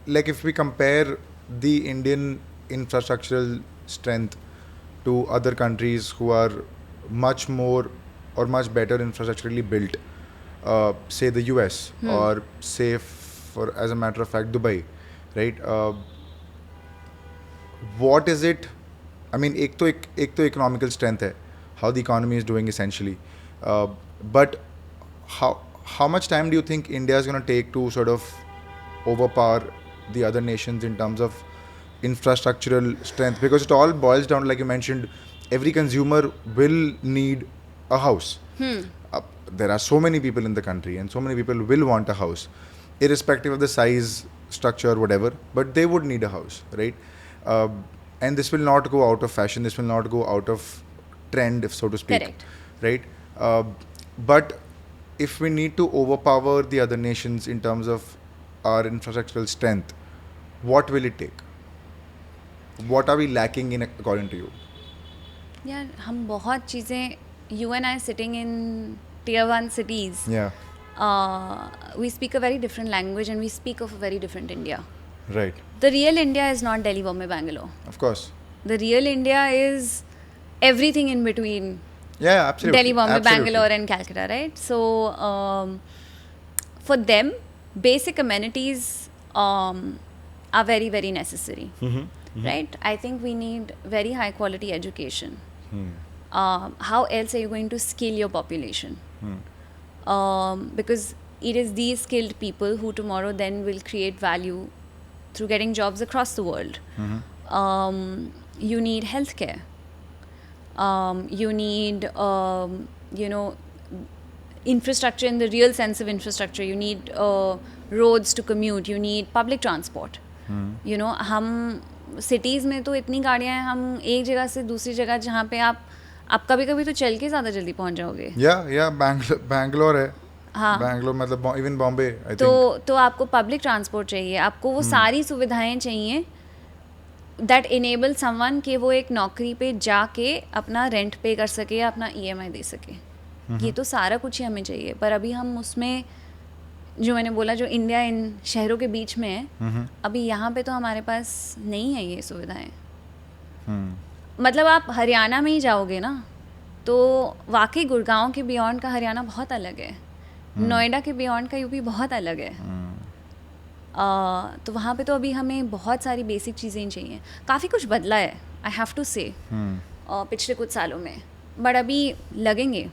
like if we compare the Indian infrastructural strength to other countries who are much more or much better infrastructurally built, say the US, or say for as a matter of fact Dubai, right? What is it? I mean, एक तो economical strength है, how the economy is doing essentially, but how much time do you think India is going to take to sort of overpower the other nations in terms of infrastructural strength? Because it all boils down, like you mentioned, every consumer will need a house. There are so many people in the country, and so many people will want a house, irrespective of the size, structure, whatever. But they would need a house, right? Uh, and this will not go out of fashion. This will not go out of trend, if so to speak. Correct. Right? But if we need to overpower the other nations in terms of our infrastructural strength, what will it take? What are we lacking in, according to you? यार हम बहुत चीज़ें, you and I sitting in tier 1 cities, Yeah. We speak a very different language and we speak of a very different India. Right. The real India is not Delhi, Bombay, Bangalore. Of course. The real India is everything in between Yeah, absolutely. Delhi, Bombay, Absolutely. Bangalore and Calcutta, right? So for them, basic amenities are very, very necessary, right? I think we need very high quality education. How else are you going to skill your population? Because it is these skilled people who tomorrow then will create value through getting jobs across the world. You need healthcare. You need, infrastructure in the real sense of infrastructure. You need roads to commute. You need public transport. You know, हम cities में तो इतनी गाड़ियाँ हैं, हम एक जगह से दूसरी जगह जहाँ पे आप कभी-कभी तो चल के ज़्यादा जल्दी पहुँच जाओगे. Yeah, Bangalore है. हाँ. Bangalore मतलब even Bombay, I think. तो आपको पब्लिक ट्रांसपोर्ट चाहिए, आपको वो सारी सुविधाएं चाहिए दैट इनेबल समवन कि वो एक नौकरी पे जाके अपना रेंट पे कर सके या अपना EMI दे सके. ये तो सारा कुछ ही हमें चाहिए, पर अभी हम उसमें, जो मैंने बोला, जो इंडिया इन शहरों के बीच में है, अभी यहाँ पे तो हमारे पास नहीं है ये सुविधाएं. मतलब आप हरियाणा में ही जाओगे ना, तो वाकई गुड़गांव के बियॉन्ड का हरियाणा बहुत अलग है, नोएडा के बियॉन्ड का यूपी बहुत अलग है. तो वहाँ पे तो अभी हमें बहुत सारी बेसिक चीज़ें चाहिए. काफ़ी कुछ बदला है, आई हैव टू से, पिछले कुछ सालों में, बट अभी लगेंगे.